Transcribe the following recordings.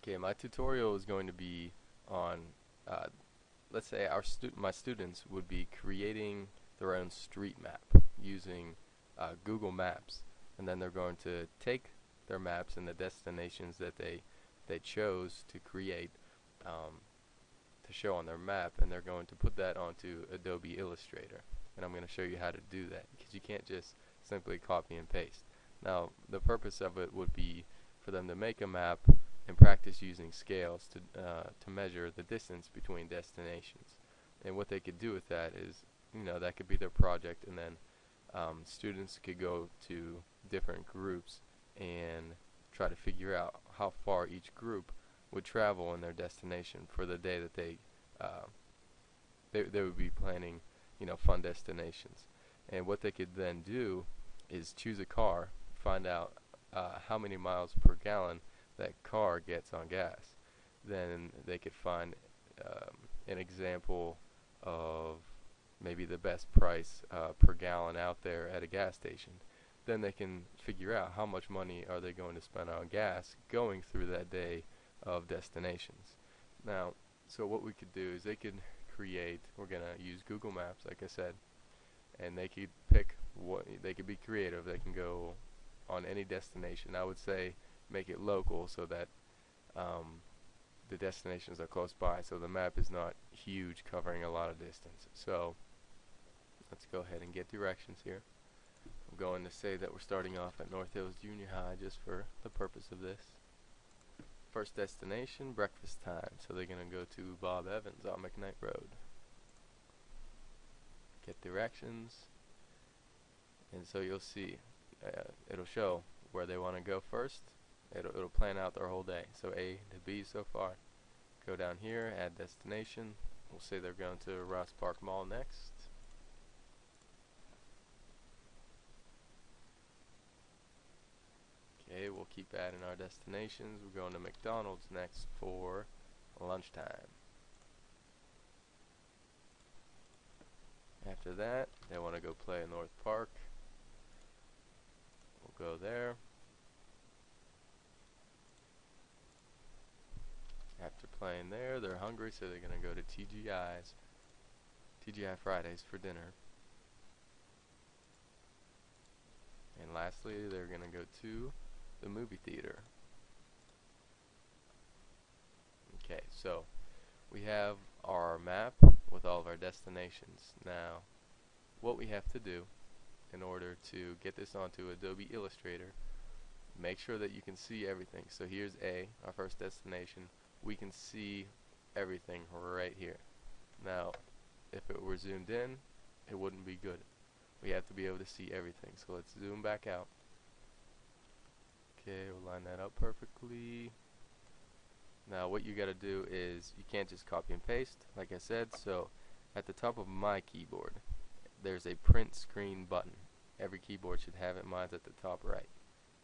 Okay, my tutorial is going to be on, uh, let's say my students would be creating their own street map using Google Maps, and then they're going to take their maps and the destinations that they chose to create to show on their map, and they're going to put that onto Adobe Illustrator. And I'm going to show you how to do that, because you can't just simply copy and paste. Now, the purpose of it would be for them to make a map and practice using scales to measure the distance between destinations. And what they could do with that is, that could be their project, and then students could go to different groups and try to figure out how far each group would travel in their destination for the day that they would be planning, fun destinations. And what they could then do is choose a car, find out how many miles per gallon that car gets on gas. Then they could find an example of maybe the best price per gallon out there at a gas station. Then they can figure out how much money are they going to spend on gas going through that day of destinations. Now, so what we could do is they could create, we're going to use Google Maps, like I said, and they could pick they could be creative. They can go on any destination. I would say make it local so that the destinations are close by, so the map is not huge, covering a lot of distance. So let's go ahead and get directions here. I'm going to say that we're starting off at North Hills Junior High just for the purpose of this. First destination, breakfast time. So they're going to go to Bob Evans on McKnight Road. Get directions, and so you'll see it'll show where they want to go first. It'll plan out their whole day. So A to B so far. Go down here, add destination. We'll say they're going to Ross Park Mall next. Okay, we'll keep adding our destinations. We're going to McDonald's next for lunchtime. After that, they want to go play in North Park. We'll go there. After playing there, they're hungry, so they're going to go to TGI Fridays for dinner. And lastly, they're going to go to the movie theater. Okay, so we have our map with all of our destinations. Now, what we have to do in order to get this onto Adobe Illustrator, make sure that you can see everything. So here's A, our first destination. We can see everything right here. Now, if it were zoomed in, it wouldn't be good. We have to be able to see everything. So let's zoom back out. Okay, we'll line that up perfectly. Now what you gotta do is, you can't just copy and paste, like I said. So at the top of my keyboard, there's a print screen button. Every keyboard should have it. Mine's at the top right.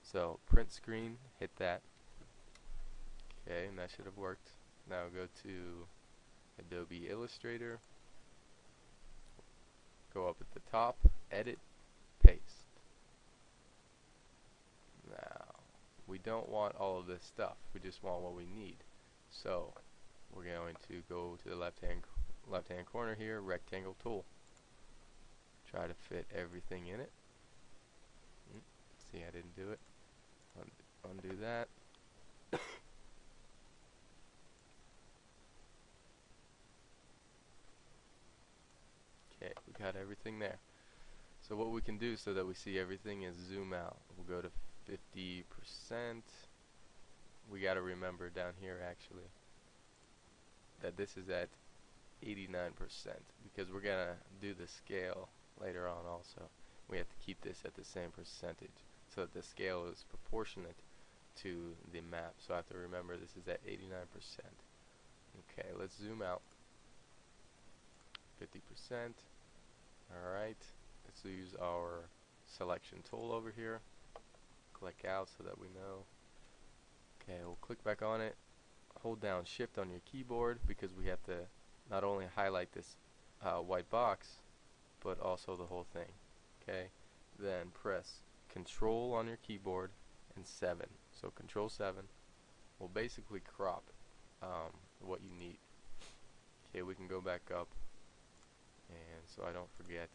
So print screen, hit that. Okay, and that should have worked. Now go to Adobe Illustrator, go up at the top, edit, paste. Now, we don't want all of this stuff, we just want what we need. So we're going to go to the left hand corner here, rectangle tool. Try to fit everything in it. See, I didn't do it. Undo that. Okay, we got everything there. So what we can do so that we see everything is zoom out. We'll go to 50%. We got to remember down here actually that this is at 89%, because we're going to do the scale later on also. We have to keep this at the same percentage so that the scale is proportionate to the map. So I have to remember this is at 89%. Okay, let's zoom out. 50%. Alright, let's use our selection tool over here. Click out so that we know. Okay, we'll click back on it. Hold down shift on your keyboard, because we have to not only highlight this white box, but also the whole thing. Okay, then press Control on your keyboard and 7. So Control 7. will basically crop what you need. Okay, we can go back up, and so I don't forget,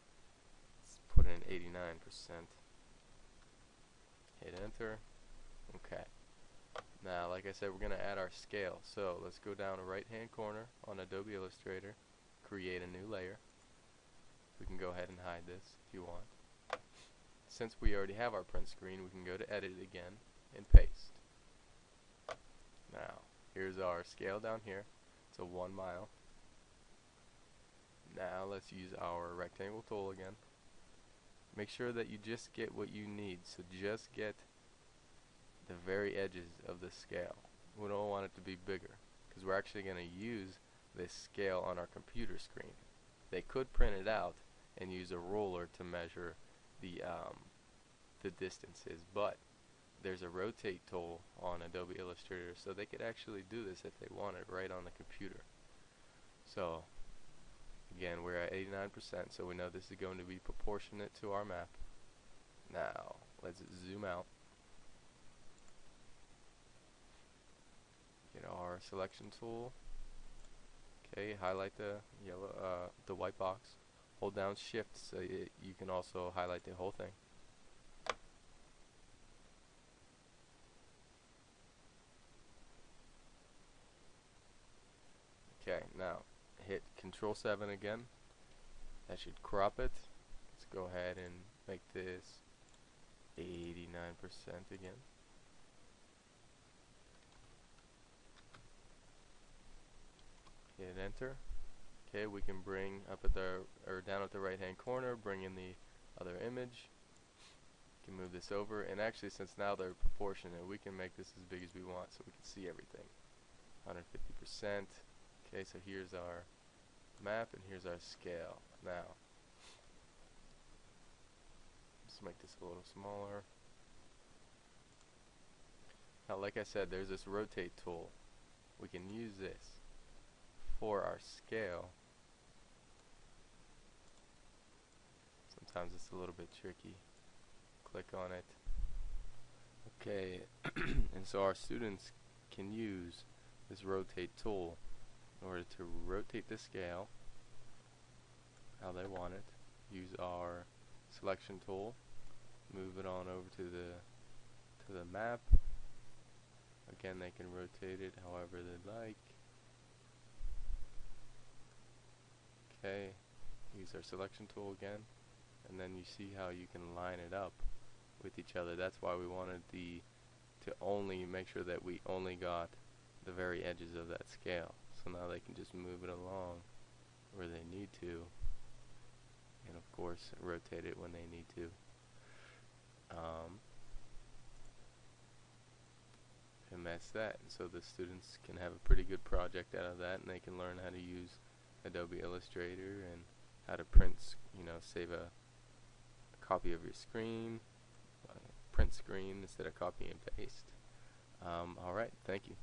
let's put in 89%. Hit enter. Okay. Now, like I said, we're going to add our scale. So let's go down the right hand corner on Adobe Illustrator, create a new layer. We can go ahead and hide this if you want. Since we already have our print screen, we can go to edit again and paste. Now, here's our scale down here. It's a 1 mile. Now let's use our rectangle tool again. Make sure that you just get what you need. So just get the very edges of the scale. We don't want it to be bigger because we're actually going to use this scale on our computer screen. They could print it out and use a ruler to measure the distances, but there's a rotate tool on Adobe Illustrator, so they could actually do this if they wanted right on the computer. So again, we're at 89%, so we know this is going to be proportionate to our map. Now let's zoom out. Get our selection tool. Okay, highlight the yellow, the white box. Hold down Shift so you can also highlight the whole thing. Okay, now hit Control 7 again. That should crop it. Let's go ahead and make this 89% again. Hit enter. Okay, we can bring up at the down at the right hand corner, bring in the other image. We can move this over, and actually, since now they're proportionate, we can make this as big as we want so we can see everything. 150%. Okay, so here's our map and here's our scale. Now let's make this a little smaller. Now, like I said, there's this rotate tool. We can use this for our scale. Sometimes it's a little bit tricky. Click on it. Okay, and so our students can use this rotate tool in order to rotate the scale how they want it. Use our selection tool, move it on over to the map. Again, they can rotate it however they'd like. Okay, use our selection tool again, and then you see how you can line it up with each other. That's why we wanted to only make sure that we only got the very edges of that scale. So now they can just move it along where they need to, and of course rotate it when they need to. And that's that. And so the students can have a pretty good project out of that, and they can learn how to use Adobe Illustrator and how to print, save a copy of your screen, print screen instead of copy and paste. Alright, thank you.